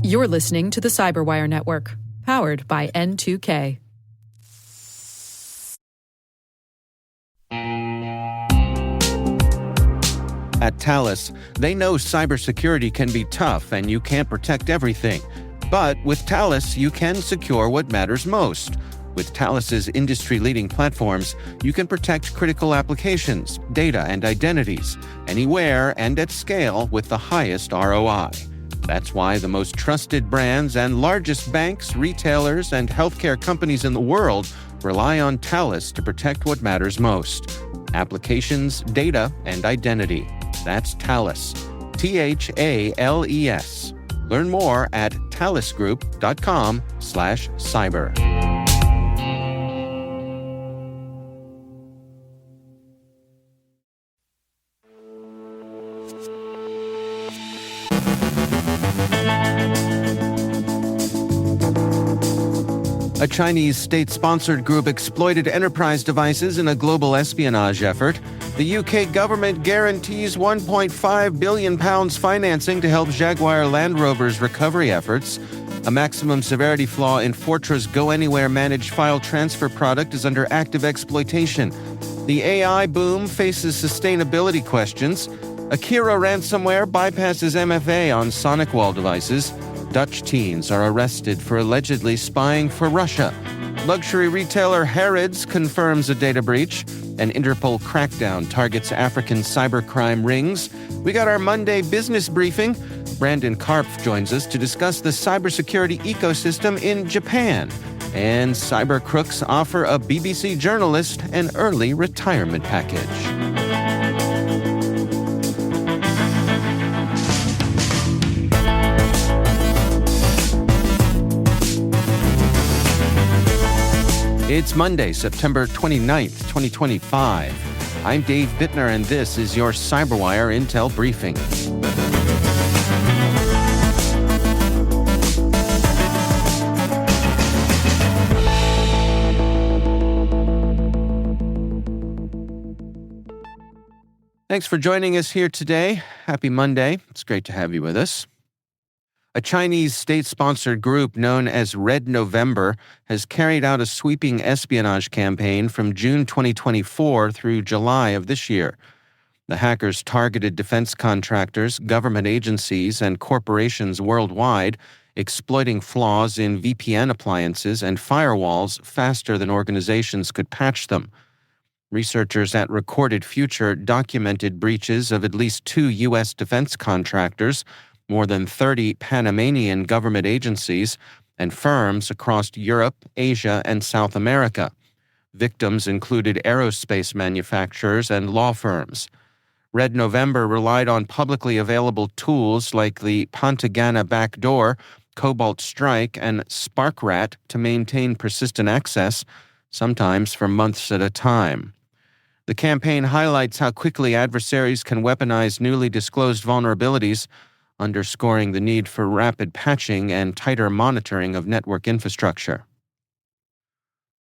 You're listening to the CyberWire Network, powered by N2K. At Thales, they know cybersecurity can be tough and you can't protect everything. But with Thales, you can secure what matters most. With Thales's industry-leading platforms, you can protect critical applications, data, and identities, anywhere and at scale with the highest ROI. That's why the most trusted brands and largest banks, retailers, and healthcare companies in the world rely on Thales to protect what matters most: applications, data, and identity. That's Thales. Thales. Learn more at thalesgroup.com/cyber. A Chinese state-sponsored group exploited enterprise devices in a global espionage effort. The UK government guarantees £1.5 billion financing to help Jaguar Land Rover's recovery efforts. A maximum severity flaw in Fortra's Go Anywhere managed file transfer product is under active exploitation. The AI boom faces sustainability questions. Akira ransomware bypasses MFA on SonicWall devices. Dutch teens are arrested for allegedly spying for Russia. Luxury retailer Harrods confirms a data breach. An Interpol crackdown targets African cybercrime rings. We got our Monday business briefing. Brandon Karpf joins us to discuss the cybersecurity ecosystem in Japan. And cyber crooks offer a BBC journalist an early retirement package. It's Monday, September 29th, 2025. I'm Dave Bittner, and this is your CyberWire Intel Briefing. Thanks for joining us here today. Happy Monday. It's great to have you with us. A Chinese state-sponsored group known as Red November has carried out a sweeping espionage campaign from June 2024 through July of this year. The hackers targeted defense contractors, government agencies, and corporations worldwide, exploiting flaws in VPN appliances and firewalls faster than organizations could patch them. Researchers at Recorded Future documented breaches of at least 2 U.S. defense contractors, more than 30 Panamanian government agencies, and firms across Europe, Asia, and South America. Victims included aerospace manufacturers and law firms. Red November relied on publicly available tools like the Pantagana backdoor, Cobalt Strike, and SparkRat to maintain persistent access, sometimes for months at a time. The campaign highlights how quickly adversaries can weaponize newly disclosed vulnerabilities, underscoring the need for rapid patching and tighter monitoring of network infrastructure.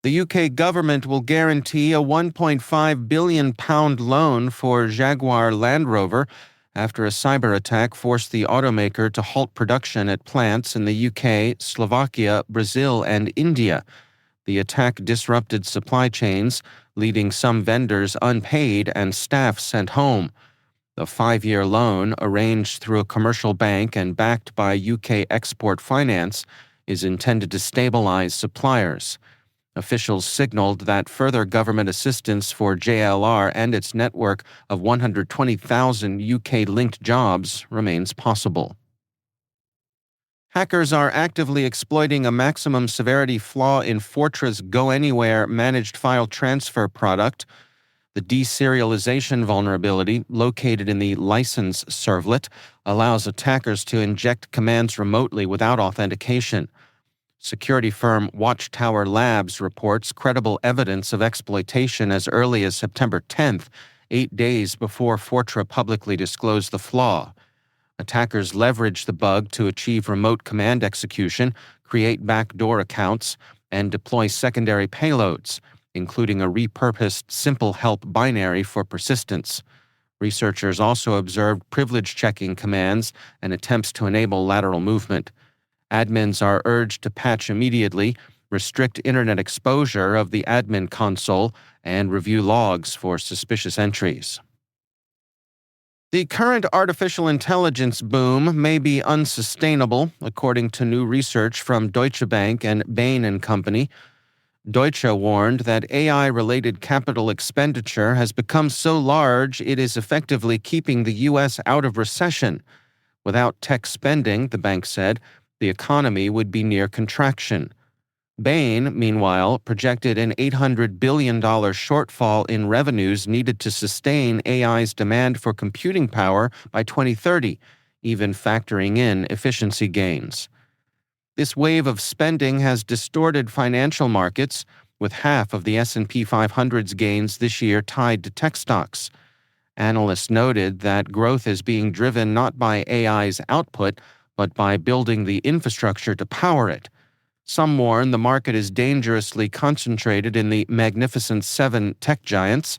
The UK government will guarantee a £1.5 billion loan for Jaguar Land Rover after a cyber attack forced the automaker to halt production at plants in the UK, Slovakia, Brazil, and India. The attack disrupted supply chains, leaving some vendors unpaid and staff sent home. The 5-year loan, arranged through a commercial bank and backed by UK Export Finance, is intended to stabilize suppliers. Officials signaled that further government assistance for JLR and its network of 120,000 UK-linked jobs remains possible. Hackers are actively exploiting a maximum severity flaw in Fortra's Go Anywhere managed file transfer product. The deserialization vulnerability, located in the license servlet, allows attackers to inject commands remotely without authentication. Security firm Watchtower Labs reports credible evidence of exploitation as early as September 10th, 8 days before Fortra publicly disclosed the flaw. Attackers leverage the bug to achieve remote command execution, create backdoor accounts, and deploy secondary payloads, including a repurposed simple help binary for persistence. Researchers also observed privilege checking commands and attempts to enable lateral movement. Admins are urged to patch immediately, restrict internet exposure of the admin console, and review logs for suspicious entries. The current artificial intelligence boom may be unsustainable, according to new research from Deutsche Bank and Bain & Company. Deutsche warned that AI-related capital expenditure has become so large it is effectively keeping the U.S. out of recession. Without tech spending, the bank said, the economy would be near contraction. Bain, meanwhile, projected an $800 billion shortfall in revenues needed to sustain AI's demand for computing power by 2030, even factoring in efficiency gains. This wave of spending has distorted financial markets, with half of the S&P 500's gains this year tied to tech stocks. Analysts noted that growth is being driven not by AI's output, but by building the infrastructure to power it. Some warn the market is dangerously concentrated in the Magnificent Seven tech giants.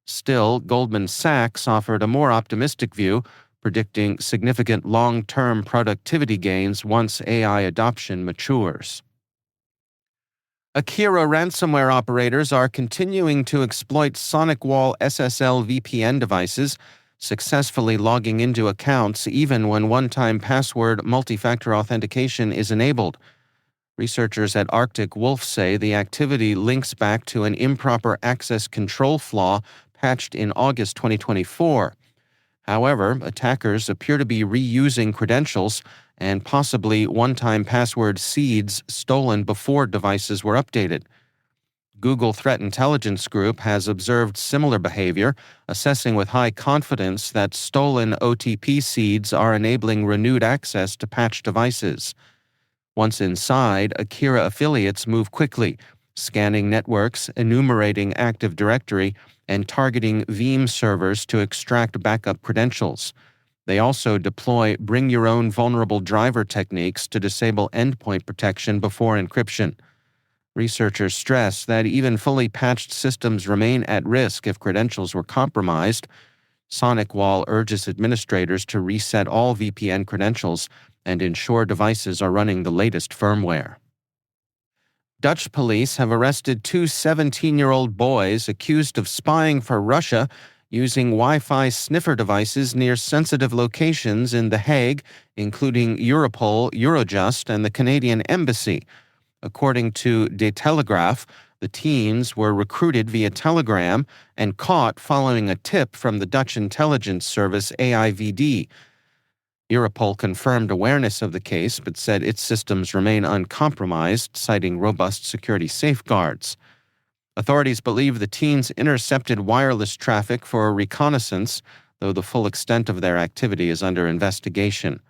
Still, Goldman Sachs offered a more optimistic view, predicting significant long-term productivity gains once AI adoption matures. Akira ransomware operators are continuing to exploit SonicWall SSL VPN devices, successfully logging into accounts even when one-time password multi-factor authentication is enabled. Researchers at Arctic Wolf say the activity links back to an improper access control flaw patched in August 2024. However, attackers appear to be reusing credentials and possibly one-time password seeds stolen before devices were updated. Google Threat Intelligence Group has observed similar behavior, assessing with high confidence that stolen OTP seeds are enabling renewed access to patched devices. Once inside, Akira affiliates move quickly, scanning networks, enumerating Active Directory, and targeting Veeam servers to extract backup credentials. They also deploy bring-your-own vulnerable driver techniques to disable endpoint protection before encryption. Researchers stress that even fully patched systems remain at risk if credentials were compromised. SonicWall urges administrators to reset all VPN credentials and ensure devices are running the latest firmware. Dutch police have arrested two 17-year-old boys accused of spying for Russia using Wi-Fi sniffer devices near sensitive locations in The Hague, including Europol, Eurojust, and the Canadian Embassy. According to De Telegraaf, the teens were recruited via Telegram and caught following a tip from the Dutch intelligence service AIVD. Europol confirmed awareness of the case but said its systems remain uncompromised, citing robust security safeguards. Authorities believe the teens intercepted wireless traffic for reconnaissance, though the full extent of their activity is under investigation.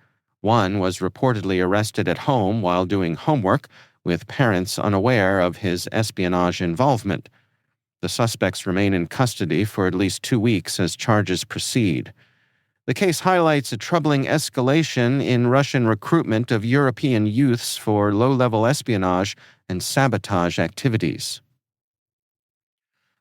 One was reportedly arrested at home while doing homework, with parents unaware of his espionage involvement. The suspects remain in custody for at least 2 weeks as charges proceed. The case highlights a troubling escalation in Russian recruitment of European youths for low-level espionage and sabotage activities.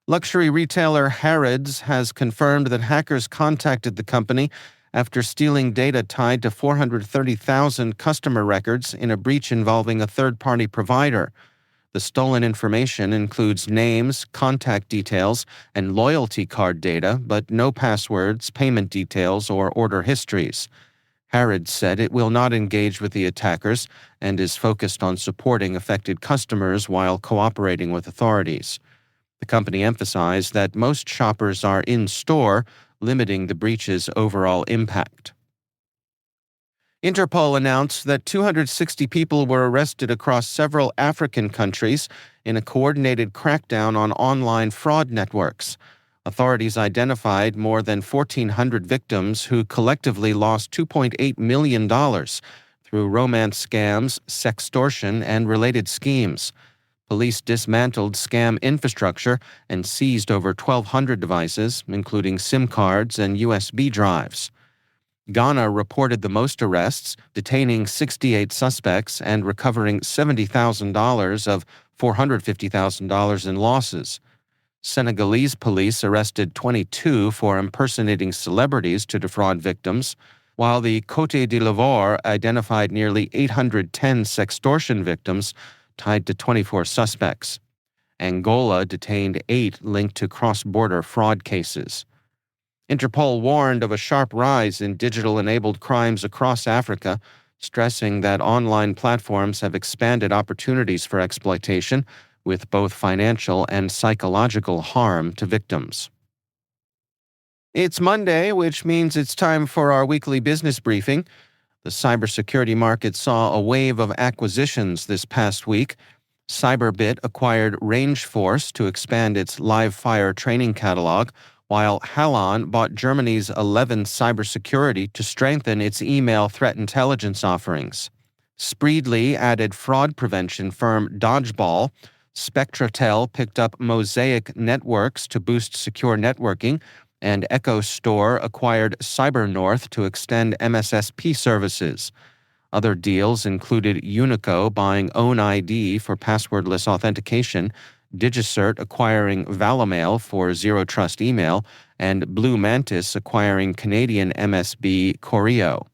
Luxury retailer Harrods has confirmed that hackers contacted the company after stealing data tied to 430,000 customer records in a breach involving a third-party provider. The stolen information includes names, contact details, and loyalty card data, but no passwords, payment details, or order histories. Harrods said it will not engage with the attackers and is focused on supporting affected customers while cooperating with authorities. The company emphasized that most shoppers are in-store, limiting the breach's overall impact. Interpol announced that 260 people were arrested across several African countries in a coordinated crackdown on online fraud networks. Authorities identified more than 1,400 victims who collectively lost $2.8 million through romance scams, sextortion, and related schemes. Police dismantled scam infrastructure and seized over 1,200 devices, including SIM cards and USB drives. Ghana reported the most arrests, detaining 68 suspects and recovering $70,000 of $450,000 in losses. Senegalese police arrested 22 for impersonating celebrities to defraud victims, while the Côte d'Ivoire identified nearly 810 sextortion victims tied to 24 suspects. Angola detained 8 linked to cross-border fraud cases. Interpol warned of a sharp rise in digital-enabled crimes across Africa, stressing that online platforms have expanded opportunities for exploitation, with both financial and psychological harm to victims. It's Monday, which means it's time for our weekly business briefing. The cybersecurity market saw a wave of acquisitions this past week. Cyberbit acquired Rangeforce to expand its live-fire training catalog, while Halon bought Germany's 11 Cybersecurity to strengthen its email threat intelligence offerings. Spreedly added fraud prevention firm Dodgeball. Spectratel picked up Mosaic Networks to boost secure networking, and Echo Store acquired CyberNorth to extend MSSP services. Other deals included Unico buying OwnID for passwordless authentication, Digicert acquiring Valomail for zero-trust email, and Blue Mantis acquiring Canadian MSB Corio.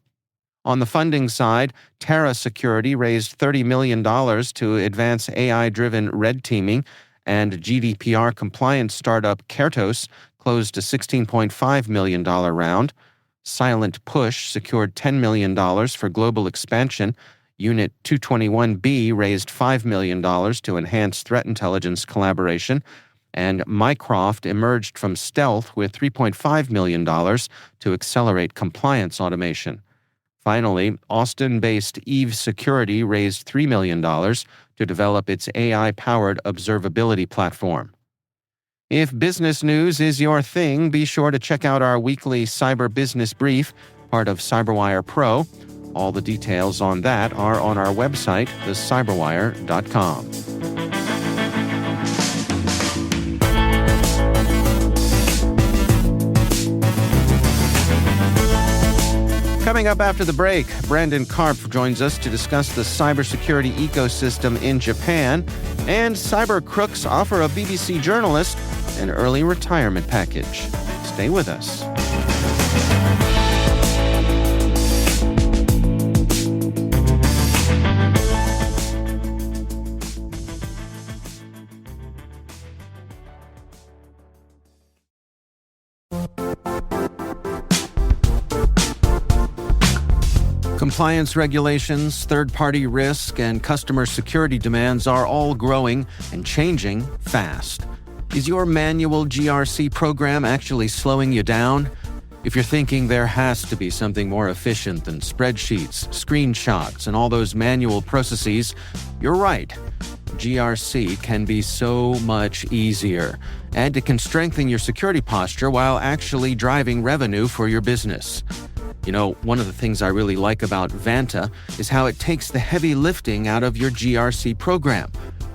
On the funding side, Terra Security raised $30 million to advance AI-driven red teaming, and GDPR compliance startup Kertos closed a $16.5 million round. Silent Push secured $10 million for global expansion. Unit 221B raised $5 million to enhance threat intelligence collaboration, and Mycroft emerged from stealth with $3.5 million to accelerate compliance automation. Finally, Austin-based Eve Security raised $3 million to develop its AI-powered observability platform. If business news is your thing, be sure to check out our weekly Cyber Business Brief, part of CyberWire Pro. All the details on that are on our website, thecyberwire.com. Coming up after the break, Brandon Karp joins us to discuss the cybersecurity ecosystem in Japan, and cyber crooks offer a BBC journalist an early retirement package. Stay with us. Compliance regulations, third-party risk, and customer security demands are all growing and changing fast. Is your manual GRC program actually slowing you down? If you're thinking there has to be something more efficient than spreadsheets, screenshots, and all those manual processes, you're right. GRC can be so much easier, and it can strengthen your security posture while actually driving revenue for your business. You know, one of the things I really like about Vanta is how it takes the heavy lifting out of your GRC program.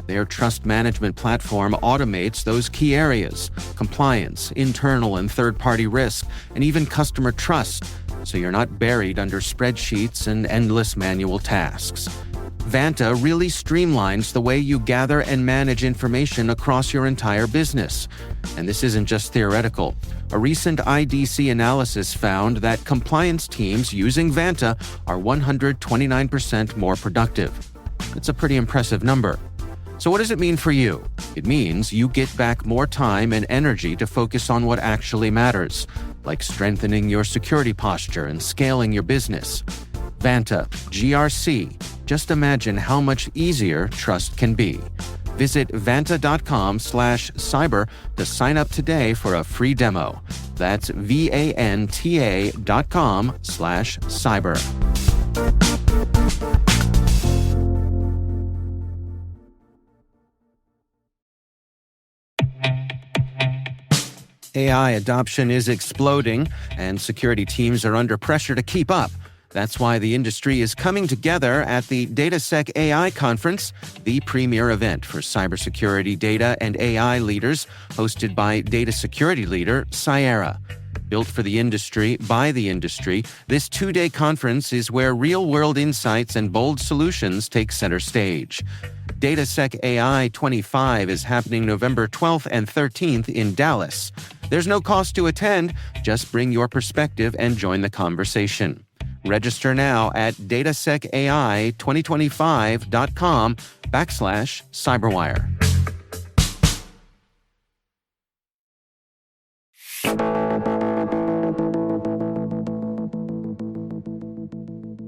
Their trust management platform automates those key areas: compliance, internal and third-party risk, and even customer trust, so you're not buried under spreadsheets and endless manual tasks. Vanta really streamlines the way you gather and manage information across your entire business. And this isn't just theoretical. A recent IDC analysis found that compliance teams using Vanta are 129% more productive. It's a pretty impressive number. So what does it mean for you? It means you get back more time and energy to focus on what actually matters, like strengthening your security posture and scaling your business. Vanta, GRC. Just imagine how much easier trust can be. Visit vanta.com/cyber to sign up today for a free demo. That's vanta.com/cyber. AI adoption is exploding, and security teams are under pressure to keep up. That's why the industry is coming together at the DataSec AI Conference, the premier event for cybersecurity data and AI leaders, hosted by data security leader Sierra. Built for the industry, by the industry, this two-day conference is where real-world insights and bold solutions take center stage. DataSec AI 25 is happening November 12th and 13th in Dallas. There's no cost to attend. Just bring your perspective and join the conversation. Register now at datasecai2025.com/CyberWire.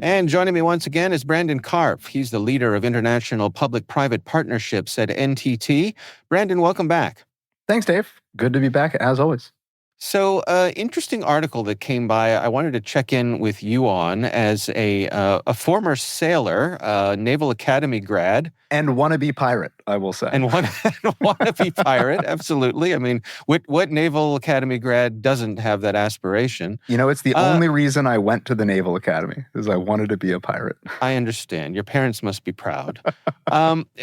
And joining me once again is Brandon Karpf. He's the leader of international public-private partnerships at NTT. Brandon, welcome back. Thanks, Dave. Good to be back, as always. So, interesting article that came by. I wanted to check in with you on as a former sailor, Naval Academy grad. And wannabe pirate, I will say. And wannabe pirate, absolutely. I mean, what Naval Academy grad doesn't have that aspiration? You know, it's the only reason I went to the Naval Academy, is I wanted to be a pirate. I understand. Your parents must be proud.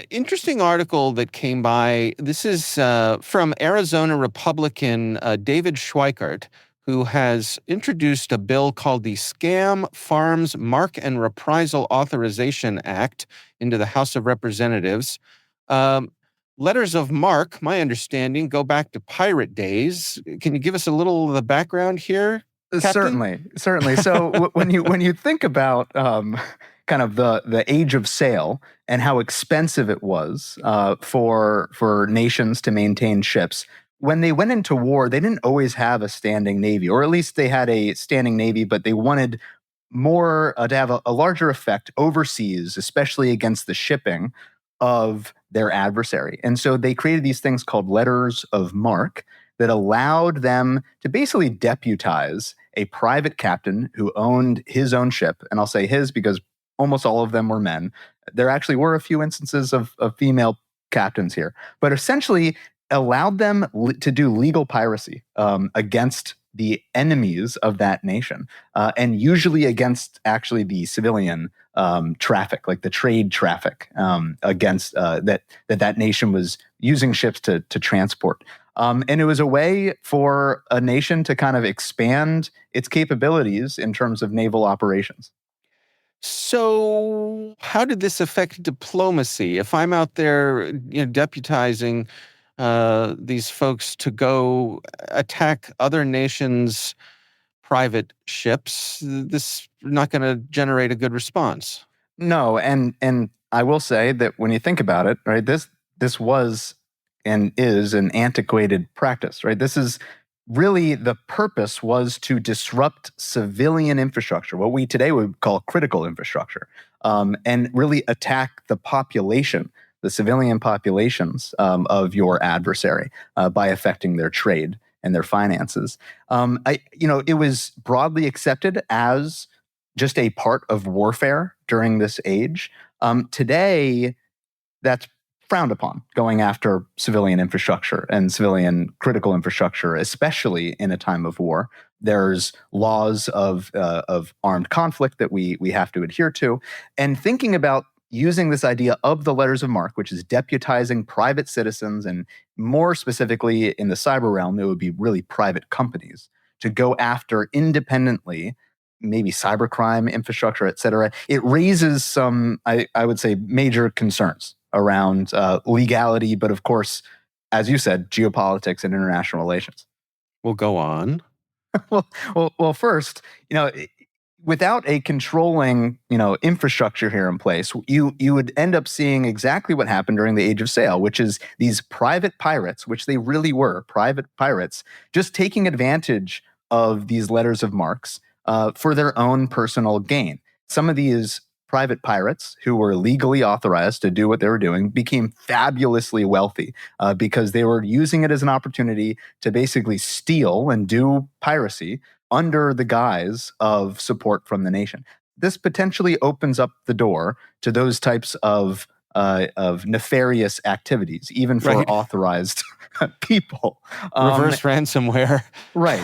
Interesting article that came by. This is from Arizona Republican David Schweikart, who has introduced a bill called the Scam Farms Mark and Reprisal Authorization Act into the House of Representatives. Letters of marque, my understanding, go back to pirate days. Can you give us a little of the background here, Captain? Certainly. So when you think about kind of the age of sail and how expensive it was for nations to maintain ships, when they went into war, they didn't always have a standing navy, or at least they had a standing navy, but they wanted more to have a larger effect overseas, especially against the shipping of their adversary. And so they created these things called letters of marque that allowed them to basically deputize a private captain who owned his own ship. And I'll say his because almost all of them were men. There actually were a few instances of female captains here, but essentially allowed them to do legal piracy against the enemies of that nation, and usually against actually the civilian traffic, like the trade traffic against that nation was using ships to transport. And it was a way for a nation to kind of expand its capabilities in terms of naval operations. So how did this affect diplomacy? If I'm out there, deputizing these folks to go attack other nations' private ships, this is not going to generate a good response. No, and I will say that when you think about it, right, this was and is an antiquated practice, right? This is really the purpose was to disrupt civilian infrastructure, what we today would call critical infrastructure, and really attack the population, the civilian populations of your adversary by affecting their trade and their finances. It was broadly accepted as just a part of warfare during this age. Today, that's frowned upon, going after civilian infrastructure and civilian critical infrastructure, especially in a time of war. There's laws of armed conflict that we have to adhere to. And thinking about using this idea of the letters of marque, which is deputizing private citizens, and more specifically in the cyber realm, it would be really private companies, to go after independently, maybe cybercrime infrastructure, et cetera. It raises some, I would say, major concerns around legality, but of course, as you said, geopolitics and international relations. We'll go on. Well, first, without a controlling, infrastructure here in place, you would end up seeing exactly what happened during the Age of Sail, which is these private pirates, which they really were, private pirates, just taking advantage of these letters of marques for their own personal gain. Some of these private pirates who were legally authorized to do what they were doing became fabulously wealthy because they were using it as an opportunity to basically steal and do piracy under the guise of support from the nation. This potentially opens up the door to those types of nefarious activities, even for authorized people. Reverse ransomware. Right.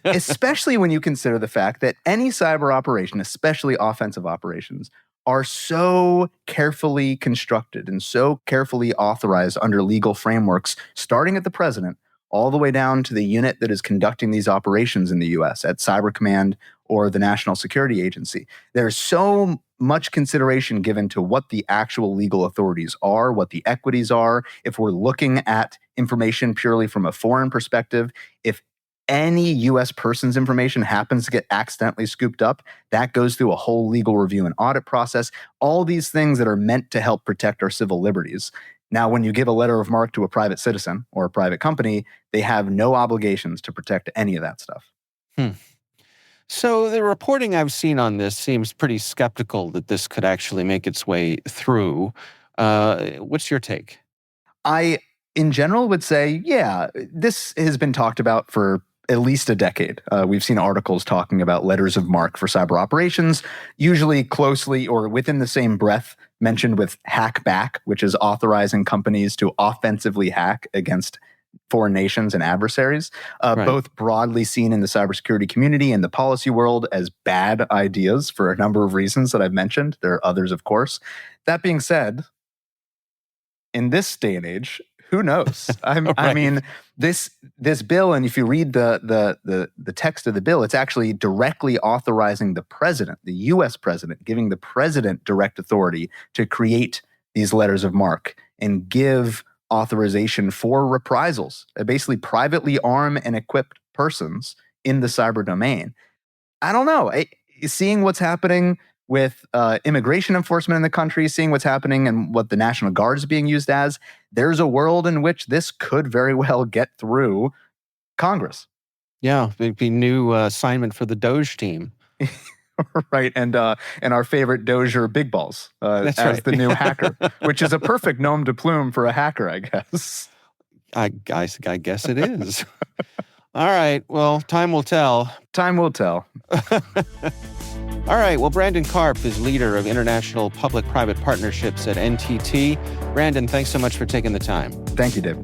Especially when you consider the fact that any cyber operation, especially offensive operations, are so carefully constructed and so carefully authorized under legal frameworks, starting at the president, all the way down to the unit that is conducting these operations in the U.S. at Cyber Command or the National Security Agency. There's so much consideration given to what the actual legal authorities are, what the equities are. If we're looking at information purely from a foreign perspective, if any U.S. person's information happens to get accidentally scooped up, that goes through a whole legal review and audit process. All these things that are meant to help protect our civil liberties. Now, when you give a letter of marque to a private citizen or a private company, they have no obligations to protect any of that stuff. So the reporting I've seen on this seems pretty skeptical that this could actually make its way through. What's your take? I, in general, would say, yeah, this has been talked about for at least a decade. We've seen articles talking about letters of marque for cyber operations, usually closely or within the same breath mentioned with hack back, which is authorizing companies to offensively hack against foreign nations and adversaries, both broadly seen in the cybersecurity community and the policy world as bad ideas for a number of reasons that I've mentioned. There are others, of course. That being said, in this day and age, who knows? I mean, this bill, and if you read the text of the bill, it's actually directly authorizing the president, the U.S. president, giving the president direct authority to create these letters of marque and give authorization for reprisals, basically privately arm and equip persons in the cyber domain. I don't know. Seeing what's happening with immigration enforcement in the country, seeing what's happening and what the National Guard is being used as, there's a world in which this could very well get through Congress. Yeah, it'd be new assignment for the Doge team. Right, and our favorite Dozier Big Balls as the new hacker, which is a perfect nom de plume for a hacker, I guess. I guess it is. All right, well, time will tell. Time will tell. All right, well, Brandon Karp is leader of international public-private partnerships at NTT. Brandon, thanks so much for taking the time. Thank you, Dave.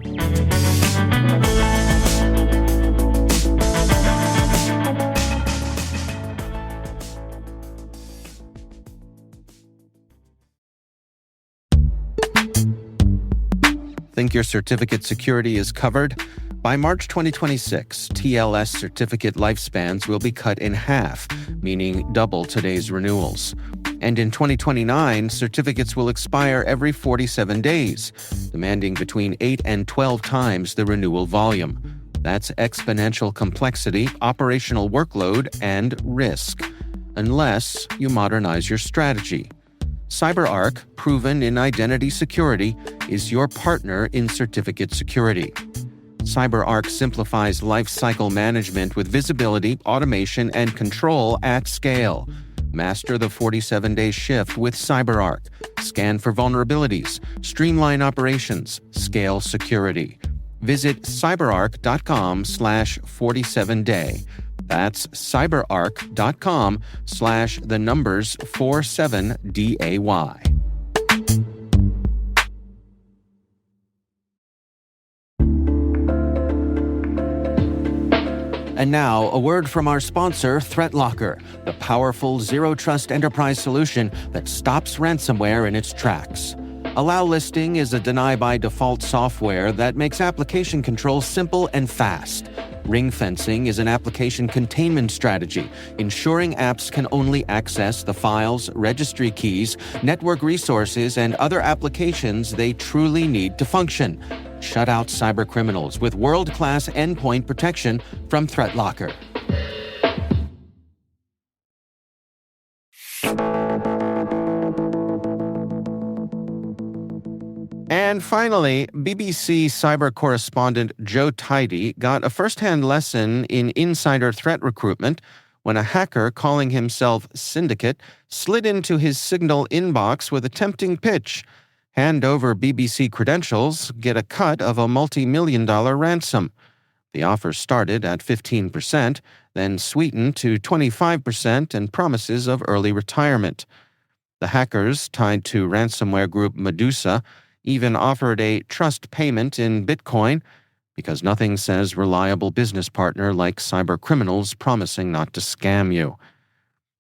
Think your certificate security is covered? By March 2026, TLS certificate lifespans will be cut in half, meaning double today's renewals. And in 2029, certificates will expire every 47 days, demanding between 8 and 12 times the renewal volume. That's exponential complexity, operational workload, and risk. Unless you modernize your strategy. CyberArk, proven in identity security, is your partner in certificate security. CyberArk simplifies lifecycle management with visibility, automation, and control at scale. Master the 47-day shift with CyberArk. Scan for vulnerabilities, streamline operations, scale security. Visit cyberark.com/47day. That's cyberark.com/47day. And now, a word from our sponsor, ThreatLocker, the powerful zero-trust enterprise solution that stops ransomware in its tracks. Allow Listing is a deny-by-default software that makes application control simple and fast. Ring fencing is an application containment strategy, ensuring apps can only access the files, registry keys, network resources, and other applications they truly need to function. Shut out cybercriminals with world-class endpoint protection from ThreatLocker. And finally, BBC cyber correspondent Joe Tidy got a first-hand lesson in insider threat recruitment when a hacker calling himself Syndicate slid into his Signal inbox with a tempting pitch. Hand over BBC credentials, get a cut of a multi-million-dollar ransom. The offer started at 15%, then sweetened to 25% and promises of early retirement. The hackers, tied to ransomware group Medusa, even offered a trust payment in Bitcoin, because nothing says reliable business partner like cybercriminals promising not to scam you.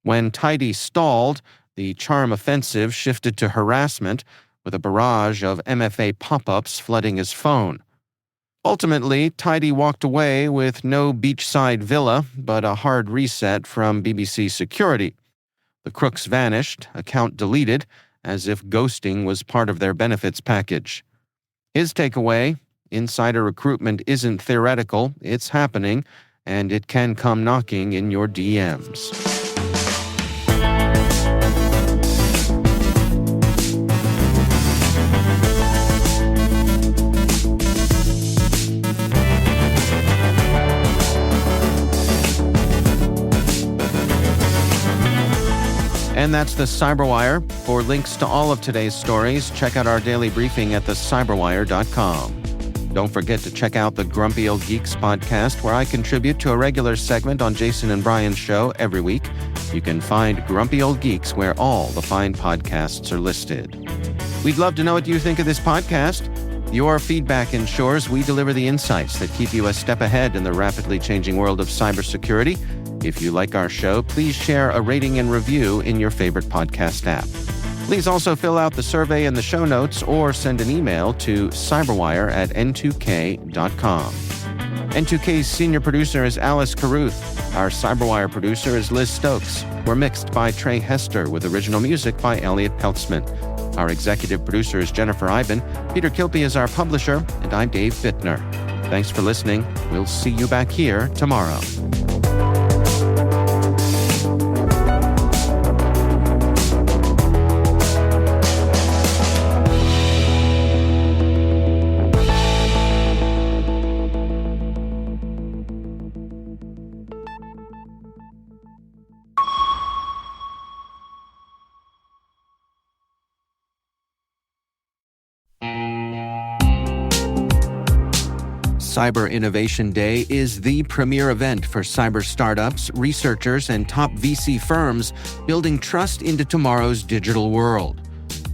When Tidy stalled, the charm offensive shifted to harassment, with a barrage of MFA pop-ups flooding his phone. Ultimately, Tidy walked away with no beachside villa, but a hard reset from BBC security. The crooks vanished, account deleted, as if ghosting was part of their benefits package. His takeaway: insider recruitment isn't theoretical, it's happening, and it can come knocking in your DMs. And that's the CyberWire. For links to all of today's stories, check out our daily briefing at thecyberwire.com. Don't forget to check out the Grumpy Old Geeks podcast, where I contribute to a regular segment on Jason and Brian's show every week. You can find Grumpy Old Geeks where all the fine podcasts are listed. We'd love to know what you think of this podcast. Your feedback ensures we deliver the insights that keep you a step ahead in the rapidly changing world of cybersecurity. If you like our show, please share a rating and review in your favorite podcast app. Please also fill out the survey in the show notes or send an email to cyberwire@n2k.com. N2K's senior producer is Alice Carruth. Our CyberWire producer is Liz Stokes. We're mixed by Trey Hester with original music by Elliot Peltzman. Our executive producer is Jennifer Iben. Peter Kilpie is our publisher, and I'm Dave Bittner. Thanks for listening. We'll see you back here tomorrow. Cyber Innovation Day is the premier event for cyber startups, researchers, and top VC firms building trust into tomorrow's digital world.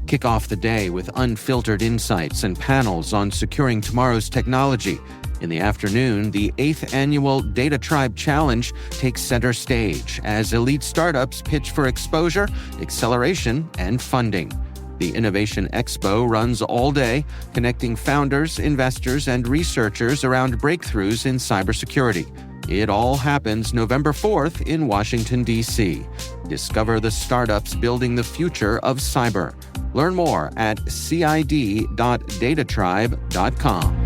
Kick off the day with unfiltered insights and panels on securing tomorrow's technology. In the afternoon, the 8th annual Data Tribe Challenge takes center stage as elite startups pitch for exposure, acceleration, and funding. The Innovation Expo runs all day, connecting founders, investors, and researchers around breakthroughs in cybersecurity. It all happens November 4th in Washington, D.C. Discover the startups building the future of cyber. Learn more at cid.datatribe.com.